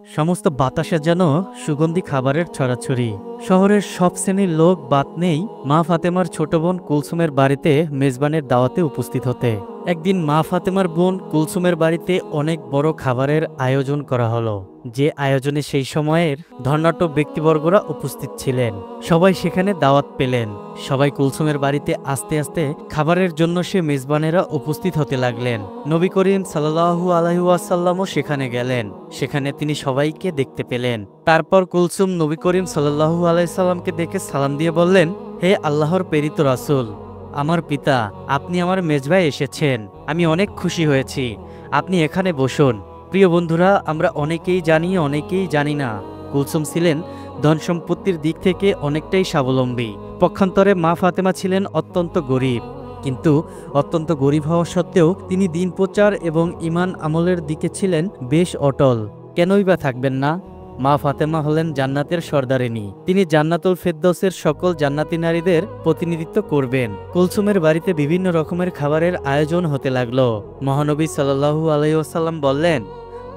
সমস্ত বাতাসে যেন সুগন্ধি খাবারের ছড়াছড়ি। শহরের সব শ্রেণীর লোক বাদ নেই মা ফাতেমার ছোট বোন কুলসুমের বাড়িতে মেজবানের দাওয়াতে উপস্থিত হতে। একদিন মা ফাতেমার বোন কুলসুমের বাড়িতে অনেক বড় খাবারের আয়োজন করা হলো, যে আয়োজনে সেই সময়ের ধনাঢ্য ব্যক্তিবর্গরা উপস্থিত ছিলেন। সবাই সেখানে দাওয়াত পেলেন। সবাই কুলসুমের বাড়িতে আস্তে আস্তে খাবারের জন্য সে মেজবানেরা উপস্থিত হতে লাগলেন। নবী করিম সাল্লাল্লাহু আলাইহি ওয়াসাল্লামও সেখানে গেলেন। সেখানে তিনি সবাইকে দেখতে পেলেন। তারপর কুলসুম নবী করিম সাল্লাল্লাহু আলাইহি সাল্লামকে দেখে সালাম দিয়ে বললেন, হে আল্লাহর প্রেরিত রাসূল, আমার পিতা, আপনি আমার মেজবায় এসেছেন, আমি অনেক খুশি হয়েছি, আপনি এখানে বসুন। প্রিয় বন্ধুরা, আমরা অনেকেই জানি অনেকেই জানি না, কুলসুম ছিলেন ধন সম্পত্তির দিক থেকে অনেকটাই স্বাবলম্বী। পক্ষান্তরে মা ফাতেমা ছিলেন অত্যন্ত গরিব, কিন্তু অত্যন্ত গরিব হওয়া সত্ত্বেও তিনি দিন প্রচার এবং ঈমান আমলের দিকে ছিলেন বেশ অটল। কেনই বা থাকবেন না? মা ফাতেমা হলেন জান্নাতের সর্দারিনী। তিনি জান্নাতুল ফেরদৌসের সকল জান্নাতি নারীদের প্রতিনিধিত্ব করবেন। কুলসুমের বাড়িতে বিভিন্ন রকমের খাবারের আয়োজন হতে লাগলো। মহানবী সাল্লাল্লাহু আলাইহি ওয়াসাল্লাম বললেন,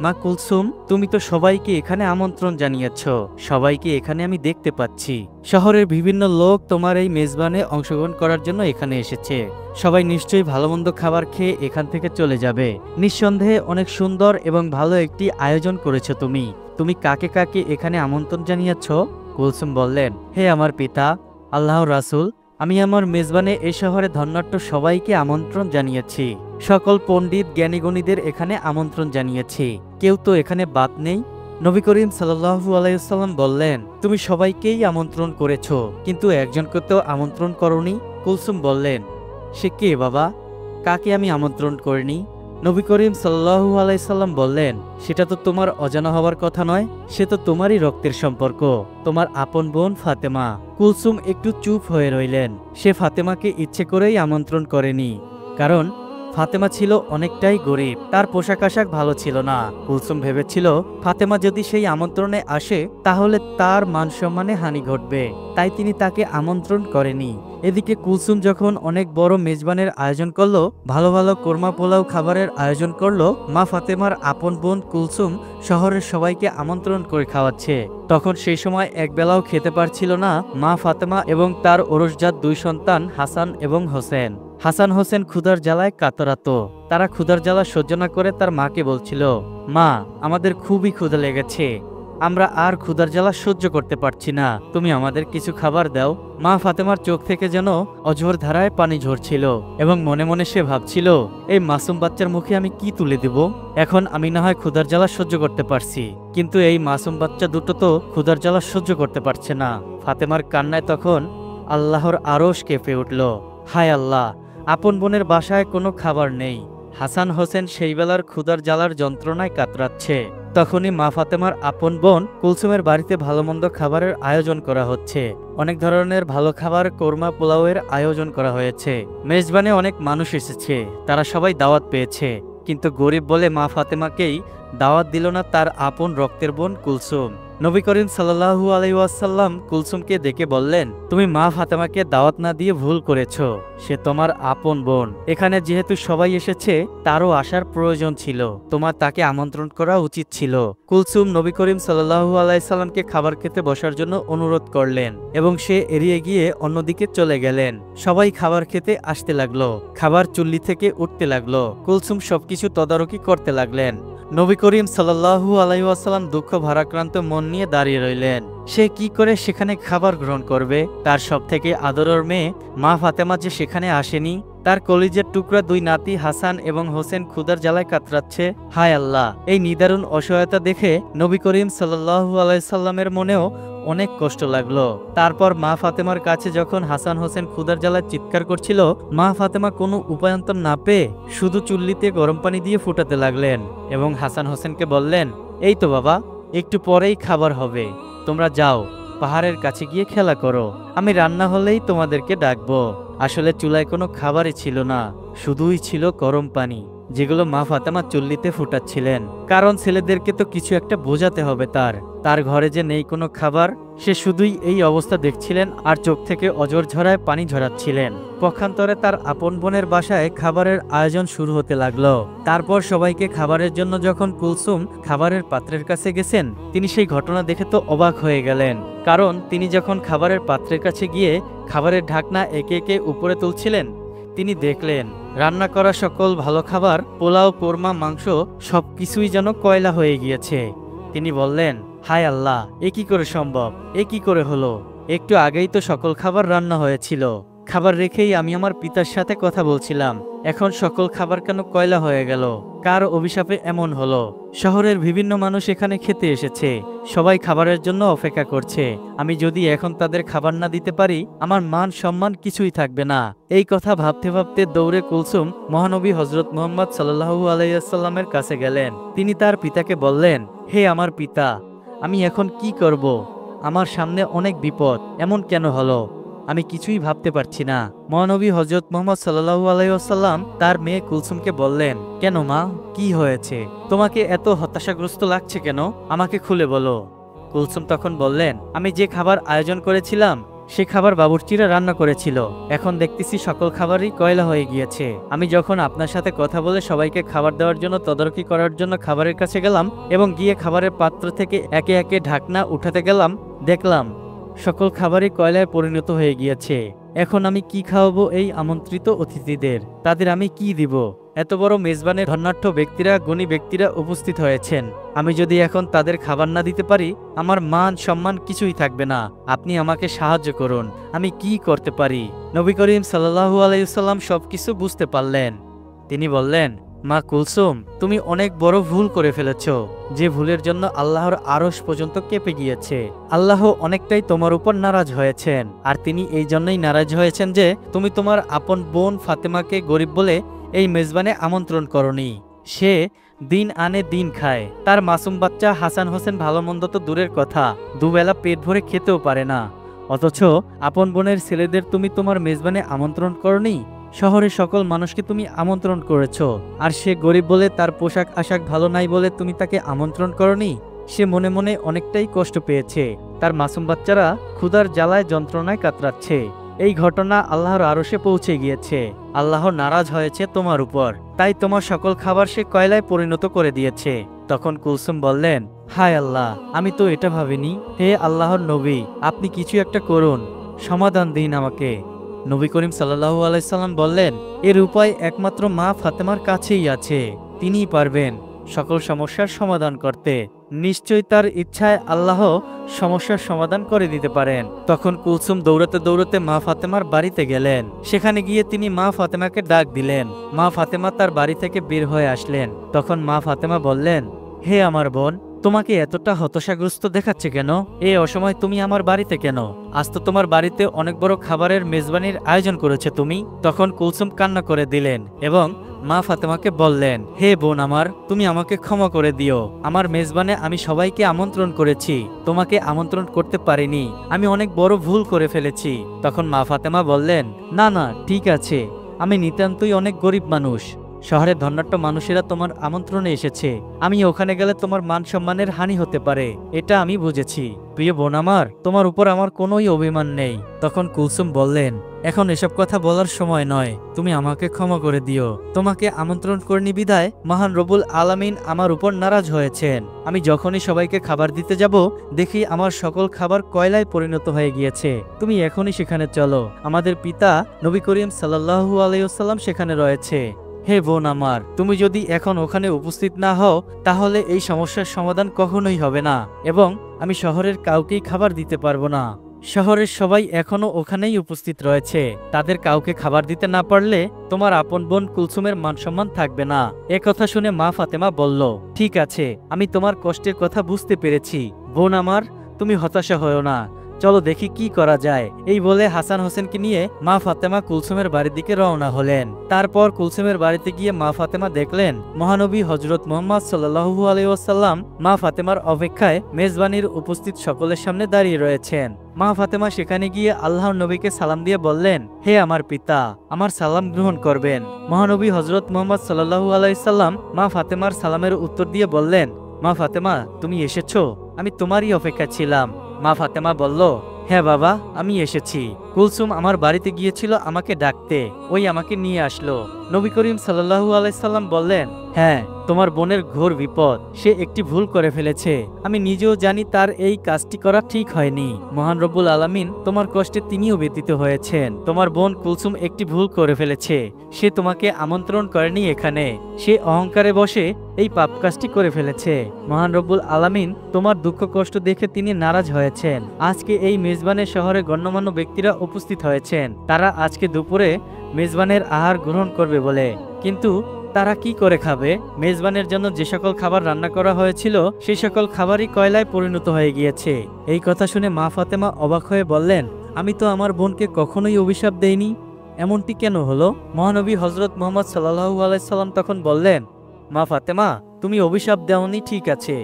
মা কুলসুম, তুমি তো সবাইকে এখানে আমন্ত্রণ জানিয়েছ, সবাইকে এখানে আমি দেখতে পাচ্ছি। শহরের বিভিন্ন লোক তোমার এই মেজবানে অংশগ্রহণ করার জন্য এখানে এসেছে। সবাই নিশ্চয়ই ভালো মন্দ খাবার খেয়ে এখান থেকে চলে যাবে। নিঃসন্দেহে অনেক সুন্দর এবং ভালো একটি আয়োজন করেছ তুমি। তুমি কাকে কাকে এখানে আমন্ত্রণ জানিয়েছ? কুলসুম বললেন, হে আমার পিতা, আল্লাহর রাসূল, আমি আমার মেজবানে এ শহরে ধনাঢ্য সবাইকে আমন্ত্রণ জানিয়েছি। সকল পণ্ডিত জ্ঞানীগুণীদের এখানে আমন্ত্রণ জানিয়েছি, কেউ তো এখানে বাদ নেই। নবী করিম সাল্লাল্লাহু আলাইহি ওয়াসাল্লাম বললেন, তুমি সবাইকেই আমন্ত্রণ করেছ, কিন্তু একজনকে তো আমন্ত্রণ করনি। কুলসুম বললেন, সে কে বাবা? কাকে আমি আমন্ত্রণ করিনি? নবী করিম সাল্লাল্লাহু আলাইহি সাল্লাম বললেন, সেটা তো তোমার অজানা হওয়ার কথা নয়, সে তো তোমারই রক্তের সম্পর্ক, তোমার আপন বোন ফাতেমা। কুলসুম একটু চুপ হয়ে রইলেন। সে ফাতেমাকে ইচ্ছে করেই আমন্ত্রণ করেনি, কারণ ফাতেমা ছিল অনেকটাই গরিব, তার পোশাক আশাক ভালো ছিল না। কুলসুম ভেবেছিল ফাতেমা যদি সেই আমন্ত্রণে আসে তাহলে তার মান সম্মানে হানি ঘটবে, তাই তিনি তাকে আমন্ত্রণ করেনি। এদিকে কুলসুম যখন অনেক বড় মেজবানের আয়োজন করলো, ভালো ভালো কোরমা পোলাও খাবারের আয়োজন করলো, মা ফাতেমার আপন বোন কুলসুম শহরের সবাইকে আমন্ত্রণ করে খাওয়াচ্ছে, তখন সেই সময় একবেলাও খেতে পারছিল না মা ফাতেমা এবং তার ওরসজাত দুই সন্তান হাসান এবং হোসেন। হাসান হোসেন ক্ষুধার জ্বালায় কাতরাত। তারা ক্ষুধার জ্বালা সহ্য না করে তার মাকে বলছিল, মা, আমাদের খুবই ক্ষুধা লেগেছে, আমরা আর ক্ষুধার জ্বালা সহ্য করতে পারছি না, তুমি আমাদের কিছু খাবার দাও। মা ফাতেমার চোখ থেকে যেন অঝোর ধারায় পানি ঝরছিল এবং মনে মনে সে ভাবছিল, এই মাসুম বাচ্চার মুখে আমি কি তুলে দেব? এখন আমি না হয় ক্ষুধার জ্বালা সহ্য করতে পারছি, কিন্তু এই মাসুম বাচ্চা দুটো তো ক্ষুধার জ্বালা সহ্য করতে পারছে না। ফাতেমার কান্নায় তখন আল্লাহর আরশ কেঁপে উঠল। হায় আল্লাহ, আপন বোনের বাসায় কোনো খাবার নেই, হাসান হোসেন সেই বেলার ক্ষুধার জ্বালার যন্ত্রণায় কাতরাচ্ছে। তখনই মা ফাতেমার আপন বোন কুলসুমের বাড়িতে ভালো মন্দ খাবারের আয়োজন করা হচ্ছে। অনেক ধরনের ভালো খাবার, কোরমা পোলাওয়ের আয়োজন করা হয়েছে। মেজবানে অনেক মানুষ এসেছে, তারা সবাই দাওয়াত পেয়েছে, কিন্তু গরিব বলে মা ফাতেমাকেই দাওয়াত দিল না তার আপন রক্তের বোন কুলসুম। নবী করিম সাল্লাল্লাহু আলাইহি ওয়াসাল্লাম কুলসুমকে ডেকে বললেন, তুমি মা ফাতেমাকে দাওয়াত না দিয়ে ভুল করেছো, সে তোমার আপন বোন। এখানে যেহেতু সবাই এসেছে, তারও আসার প্রয়োজন ছিল, তোমার তাকে আমন্ত্রণ করা উচিত ছিল। কুলসুম নবী করিম সাল্লাল্লাহু আলাইহি সাল্লামকে খাবার খেতে বসার জন্য অনুরোধ করলেন এবং সে এড়িয়ে গিয়ে অন্যদিকে চলে গেলেন। সবাই খাবার খেতে আসতে লাগলো, খাবার চুল্লি থেকে উঠতে লাগলো। কুলসুম সবকিছু তদারকি করতে লাগলেন। নবী করিম সাল্লাল্লাহু আলাইহি ওয়াসাল্লাম দুঃখ ভারাক্রান্ত মন নিয়ে দাঁড়িয়ে রইলেন। সে কি করে সেখানে খাবার গ্রহণ করবে? তার সবথেকে আদরের মেয়ে মা ফাতেমা যে সেখানে আসেনি, তার কলিজের টুকরা দুই নাতি হাসান এবং হোসেন ক্ষুধার জ্বালায় কাতরাচ্ছে। হায় আল্লাহ, এই নিদারুণ অসহায়তা দেখে নবী করিম সাল্লাল্লাহু আলাইহি সাল্লামের মনেও অনেক কষ্ট লাগলো। তারপর মা ফাতেমার কাছে যখন হাসান হোসেন ক্ষুধার জ্বালায় চিৎকার করছিল, মা ফাতেমা কোনো উপায়ন্তর না পেয়ে শুধু চুল্লিতে গরম পানি দিয়ে ফুটাতে লাগলেন এবং হাসান হোসেনকে বললেন, এই তো বাবা, একটু পরেই খাবার হবে, তোমরা যাও, পাহাড়ের কাছে গিয়ে খেলা করো, আমি রান্না হলেই তোমাদেরকে ডাকবো। আসলে চুলায় কোনো খাবারই ছিল না, শুধুই ছিল গরম পানি। যেগুলো মা ফাতেমা চুল্লিতে ফুটাচ্ছিলেন। কারণ ছেলেদেরকে তো কিছু একটা বোঝাতে হবে তার ঘরে যে নেই কোনো খাবার, সে শুধুই এই অবস্থা দেখছিলেন আর চোখ থেকে অজর ঝরায় পানি ঝরাচ্ছিলেন। পক্ষান্তরে তার আপন বোনের বাসায় খাবারের আয়োজন শুরু হতে লাগলো। তারপর সবাইকে খাবারের জন্য যখন কুলসুম খাবারের পাত্রের কাছে গেছেন, তিনি সেই ঘটনা দেখে তো অবাক হয়ে গেলেন। কারণ তিনি যখন খাবারের পাত্রের কাছে গিয়ে খাবারের ঢাকনা একে একে উপরে তুলছিলেন, তিনি দেখলেন রান্না করা সকল ভালো খাবার, পোলাও, কোরমা, মাংস সবকিছুই যেন কয়লা হয়ে গিয়েছে। তিনি বললেন, হায় আল্লাহ, এ কি করে সম্ভব? এ কি করে হলো? একটু আগেই তো সকল খাবার রান্না হয়েছিল। খাবার রেখেই আমি আমার পিতার সাথে কথা বলছিলাম, এখন সকল খাবার কেন কয়লা হয়ে গেল? কার অভিশাপে এমন হলো? শহরের বিভিন্ন মানুষ এখানে খেতে এসেছে, সবাই খাবারের জন্য অপেক্ষা করছে। আমি যদি এখন তাদের খাবার না দিতে পারি, আমার মান সম্মান কিছুই থাকবে না। এই কথা ভাবতে ভাবতে দৌড়ে কুলসুম মহানবী হজরত মুহাম্মদ সাল্লাল্লাহু আলাইহি ওয়াসাল্লামের কাছে গেলেন। তিনি তার পিতাকে বললেন, হে আমার পিতা, আমি এখন কি করব? আমার সামনে অনেক বিপদ, এমন কেন হলো? আমি কিছুই ভাবতে পারছি না। মহানবী হযরত মুহাম্মদ সাল্লাল্লাহু আলাইহি ওয়াসাল্লাম তার মেয়ে কুলসুমকে বললেন, কেন মা, কি হয়েছে? তোমাকে এত হতাশাগ্রস্ত লাগছে কেন? আমাকে খুলে বলো। কুলসুম তখন বললেন, আমি যে খাবার আয়োজন করেছিলাম সে খাবার বাবুর্চিরা রান্না করেছিল। এখন দেখতেছি সকল খাবারই কয়লা হয়ে গিয়েছে। আমি যখন আপনার সাথে কথা বলে সবাইকে খাবার দেওয়ার জন্য তদারকি করার জন্য খাবারের কাছে গেলাম এবং গিয়ে খাবারের পাত্র থেকে একে একে ঢাকনা উঠাতে গেলাম, দেখলাম সকল খাবারই কয়লায় পরিণত হয়ে গিয়েছে। এখন আমি কি খাওয়াবো এই আমন্ত্রিত অতিথিদের? তাদের আমি কি দিব? এত বড় মেজবানের ধনাঢ্য ব্যক্তিরা, গুণী ব্যক্তিরা উপস্থিত হয়েছেন। আমি যদি এখন তাদের খাবার না দিতে পারি, আমার মান সম্মান কিছুই থাকবে না। আপনি আমাকে সাহায্য করুন, আমি কি করতে পারি? নবী করিম সাল্লাল্লাহু আলাইহি ওয়াসাল্লাম সবকিছু বুঝতে পারলেন। তিনি বললেন, মা কুলসুম, তুমি অনেক বড় ভুল করে ফেলেছ, যে ভুলের জন্য আল্লাহর আরশ পর্যন্ত কেঁপে গিয়েছে। আল্লাহ অনেকটাই তোমার উপর নারাজ হয়েছেন, আর তিনি এই জন্যই নারাজ হয়েছেন যে তুমি তোমার আপন বোন ফাতেমাকে গরিব বলে এই মেজবানে আমন্ত্রণ করনি। সে দিন আনে দিন খায়, তার মাসুম বাচ্চা হাসান হোসেন ভালো মন্দ তো দূরের কথা, দুবেলা পেট ভরে খেতেও পারে না। অথচ আপন বোনের ছেলেদের তুমি তোমার মেজবানে আমন্ত্রণ করনি। শহরের সকল মানুষকে তুমি আমন্ত্রণ করেছ, আর সে গরিব বলে, তার পোশাক আশাক ভালো নাই বলে তুমি তাকে আমন্ত্রণ করনি। সে মনে মনে অনেকটাই কষ্ট পেয়েছে, তার মাসুম বাচ্চারা ক্ষুধার জ্বালায় যন্ত্রণায় কাতরাচ্ছে। এই ঘটনা আল্লাহর আরশে পৌঁছে গিয়েছে। আল্লাহ নারাজ হয়েছে তোমার উপর, তাই তোমার সকল খাবার সে কয়লায় পরিণত করে দিয়েছে। তখন কুলসুম বললেন, হায় আল্লাহ, আমি তো এটা ভাবিনি। হে আল্লাহর নবী, আপনি কিছু একটা করুন, সমাধান দিন আমাকে। নবী করিম সাল্লাল্লাহু আলাইহি সাল্লাম বললেন, এর উপায় একমাত্র মা ফাতেমার কাছেই আছে। তিনিই পারবেন সকল সমস্যার সমাধান করতে। নিশ্চয়ই তার ইচ্ছায় আল্লাহ সমস্যার সমাধান করে দিতে পারেন। তখন কুলসুম দৌড়াতে দৌড়াতে মা ফাতেমার বাড়িতে গেলেন। সেখানে গিয়ে তিনি মা ফাতেমাকে ডাক দিলেন। মা ফাতেমা তার বাড়ি থেকে বের হয়ে আসলেন। তখন মা ফাতেমা বললেন, হে আমার বোন, তোমাকে এতটা হতাশাগ্রস্ত দেখাচ্ছে কেন? এই অসময় তুমি আমার বাড়িতে কেন? আজ তো তোমার বাড়িতে অনেক বড় খাবারের মেজবানির আয়োজন করেছে তুমি। তখন কুলসুম কান্না করে দিলেন এবং মা ফাতেমাকে বললেন, হে বোন আমার, তুমি আমাকে ক্ষমা করে দিও। আমার মেজবানে আমি সবাইকে আমন্ত্রণ করেছি, তোমাকে আমন্ত্রণ করতে পারিনি। আমি অনেক বড় ভুল করে ফেলেছি। তখন মা ফাতেমা বললেন, না না, ঠিক আছে, আমি নিতান্তই অনেক গরিব মানুষ। শহরের ধনাঢ্য মানুষেরা তোমার আমন্ত্রণে এসেছে, আমি ওখানে গেলে তোমার মান সম্মানের হানি হতে পারে, এটা আমি বুঝেছি। প্রিয় বোন আমার, তোমার উপর আমার কোনোই অভিমান নেই। তখন কুলসুম বললেন, এখন এসব কথা বলার সময় নয়, তুমি আমাকে ক্ষমা করে দিও। তোমাকে আমন্ত্রণ করিনি বিধায় মহান রব্বুল আলামিন আমার উপর নারাজ হয়েছেন। আমি যখনই সবাইকে খাবার দিতে যাব, দেখি আমার সকল খাবার কয়লায় পরিণত হয়ে গিয়েছে। তুমি এখনই সেখানে চলো, আমাদের পিতা নবী করিম সাল্লাল্লাহু আলাইহি ওয়াসাল্লাম সেখানে রয়েছে। হে বোন আমার, তুমি যদি এখন ওখানে উপস্থিত না হও, তাহলে এই সমস্যার সমাধান কখনোই হবে না এবং আমি শহরের কাউকেই খাবার দিতে পারবো না। শহরের সবাই এখনো ওখানেই উপস্থিত রয়েছে, তাদের কাউকে খাবার দিতে না পারলে তোমার আপন বোন কুলসুমের মানসম্মান থাকবে না। কথা শুনে মা ফাতেমা বলল, ঠিক আছে, আমি তোমার কষ্টের কথা বুঝতে পেরেছি। বোন আমার, তুমি হতাশা হয়ো না, চলো দেখি কি করা যায়। এই বলে হাসান হোসেনকে নিয়ে মা ফাতেমা কুলসুমের বাড়ির দিকে রওনা হলেন। তারপর কুলসুমের বাড়িতে গিয়ে মা ফাতেমা দেখলেন মহানবী হযরত মুহাম্মদ সাল্লাল্লাহু আলাইহি ওয়াসাল্লাম মা ফাতেমার অপেক্ষায় মেজবানির উপস্থিত সকলের সামনে দাঁড়িয়ে রয়েছেন। মা ফাতেমা সেখানে গিয়ে আল্লাহর নবীকে সালাম দিয়ে বললেন, হে আমার পিতা, আমার সালাম গ্রহণ করবেন। মহানবী হযরত মুহাম্মদ সাল্লাল্লাহু আলাইহি সাল্লাম মা ফাতেমার সালামের উত্তর দিয়ে বললেন, মা ফাতেমা, তুমি এসেছো? আমি তোমারই অপেক্ষা ছিলাম। মা ফাতেমা বলল, হ্যাঁ বাবা, আমি এসেছি। কুলসুম আমার বাড়িতে গিয়েছিল আমাকে ডাকতে, ওই আমাকে নিয়ে আসলো। নবী করিম সাল্লাল্লাহু আলাইহি সাল্লাম বললেন, হ্যাঁ, তোমার বোনের ঘোর বিপদ, সে একটি ভুল করে ফেলেছে। আমি নিজেও জানি তার এই কাজটি করা ঠিক হয়নি। মহান রব্বুল আলামিন তোমার কষ্টে তিনিও ব্যতীত হয়েছেন। তোমার বোন কুলসুম একটি ভুল করে ফেলেছে। সে তোমাকে আমন্ত্রণ করেনি এখানে, সে অহংকারে বসে এই পাপ কাজটি করে ফেলেছে। মহান রব্বুল আলামিন তোমার দুঃখ কষ্ট দেখে তিনি নারাজ হয়েছেন। আজকে এই মেজবানের শহরে গণ্যমান্য ব্যক্তিরা উপস্থিত হয়েছেন। তারা আজকে দুপুরে মেজবানের আহার গ্রহণ করবে বলে, কিন্তু তারা কি করে খাবে? মেজবানের জন্য যে সকল খাবার রান্না করা হয়েছিল সেই সকল খাবারই কয়লায় পরিণত হয়ে গিয়েছে। এই কথা শুনে মা ফাতেমা অবাক হয়ে বললেন, আমি তো আমার বোনকে কখনোই অভিশাপ দেইনি, এমনটি কেন হলো? মহানবী হযরত মুহাম্মদ সাল্লাল্লাহু আলাইহি সাল্লাম তখন বললেন, মা ফাতেমা, তুমি অভিশাপ দেওনি ঠিক আছে,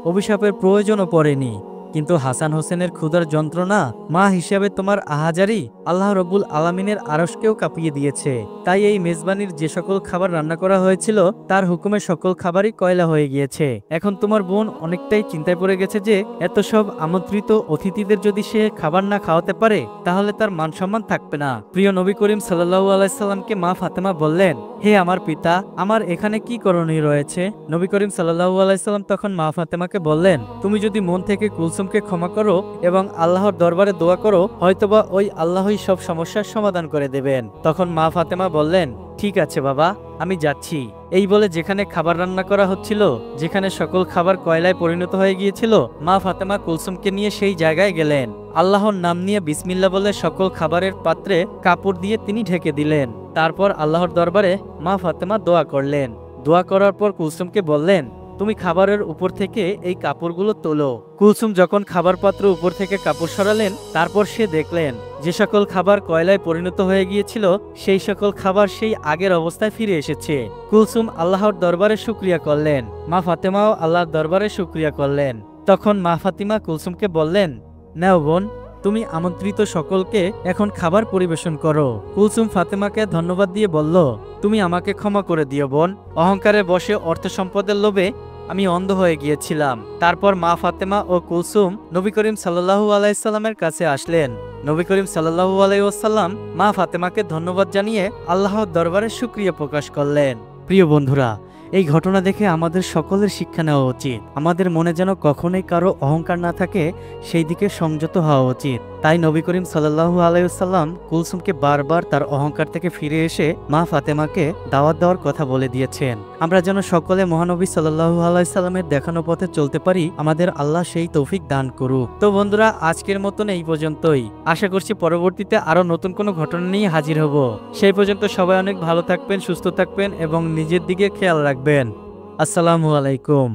অভিশাপের প্রয়োজনও পড়েনি, কিন্তু হাসান হোসেনের ক্ষুধার যন্ত্রণা মা হিসেবে তোমার আহাজারি আল্লাহ রব্বুল আলামিনের আরশকেও কাঁপিয়ে দিয়েছে। তাই এই মেজবানির যে সকল খাবার রান্না করা হয়েছিল তার হুকুমে সকল খাবারই কয়লা হয়ে গিয়েছে। এখন তোমার বোন অনেকটাই চিন্তায় পড়ে গেছে যে এত সব আমন্ত্রিত অতিথিদের যদি সে খাবার না খাওয়াতে পারে তাহলে তার মান সম্মান থাকবে না। প্রিয় নবী করিম সাল্লাল্লাহু আলাইহি সাল্লামকে মা ফাতেমা বললেন, হে আমার পিতা, আমার এখানে কি করণীয় রয়েছে? নবী করিম সাল্লাল্লাহু আলাইহি সাল্লাম তখন মা ফাতেমাকে বললেন, তুমি যদি মন থেকে কুলসুমকে ক্ষমা করো এবং আল্লাহর দরবারে দোয়া করো, হয়তোবা ওই আল্লাহই সব সমস্যার সমাধান করে দেবেন। তখন মা ফাতেমা বললেন, ঠিক আছে বাবা, আমি যাচ্ছি। এই বলে যেখানে খাবার রান্না করা হচ্ছিল, যেখানে সকল খাবার কয়লায় পরিণত হয়ে গিয়েছিল, মা ফাতেমা কুলসুমকে নিয়ে সেই জায়গায় গেলেন। আল্লাহর নাম নিয়ে বিসমিল্লাহ বলে সকল খাবারের পাত্রে কাপড় দিয়ে তিনি ঢেকে দিলেন। তারপর আল্লাহর দরবারে মা ফাতেমা দোয়া করলেন। দোয়া করার পর কুলসুমকে বললেন, তুমি খাবারের উপর থেকে এই কাপড়গুলো তোলো। কুলসুম যখন খাবার পাত্র উপর থেকে কাপড় সরালেন, তারপর সে দেখলেন যে সকল খাবার কয়লায় পরিণত হয়ে গিয়েছিল সেই সকল খাবার সেই আগের অবস্থায় ফিরে এসেছে। কুলসুম আল্লাহর দরবারে শুকরিয়া করলেন, মা ফাতেমাও আল্লাহর দরবারে শুকরিয়া করলেন। তখন মা ফাতিমা কুলসুমকে বললেন, নাও বোন, তুমি আমন্ত্রিত সকলকে এখন খাবার পরিবেশন করো। কুলসুম ফাতেমাকে ধন্যবাদ দিয়ে বলল, তুমি আমাকে ক্ষমা করে দিও বোন, অহংকারে বসে অর্থ সম্পদের লোভে আমি অন্ধ হয়ে গিয়েছিলাম। তারপর মা ফাতেমা ও কুলসুম নবী করিম সাল্লাল্লাহু আলাইহি সাল্লামের কাছে আসলেন। নবী করিম সাল্লাল্লাহু আলাইহি ওয়াসাল্লাম মা ফাতেমাকে ধন্যবাদ জানিয়ে আল্লাহর দরবারে শুকরিয়া প্রকাশ করলেন। প্রিয় বন্ধুরা, এই ঘটনা দেখে আমাদের সকলের শিক্ষা নেওয়া উচিত। আমাদের মনে যেন কখনোই কারো অহংকার না থাকে, সেই দিকে সংযত হওয়া উচিত। তাই নবী করিম সাল্লাল্লাহু আলাইহি ওয়াসাল্লাম কুলসুমকে বারবার তার অহংকার থেকে ফিরে এসে মা ফাতেমাকে দাওয়াত দেওয়ার কথা বলে দিয়েছেন। আমরা যেন সকলে মহানবী সাল্লাল্লাহু আলাইহি সাল্লামের দেখানো পথে চলতে পারি, আমাদের আল্লাহ সেই তৌফিক দান করুক। তো বন্ধুরা, আজকের মতন এই পর্যন্তই। আশা করছি পরবর্তীতে আরো নতুন কোনো ঘটনা নিয়ে হাজির হব। সেই পর্যন্ত সবাই অনেক ভালো থাকবেন, সুস্থ থাকবেন এবং নিজের দিকে খেয়াল রাখবেন। আসসালামু আলাইকুম।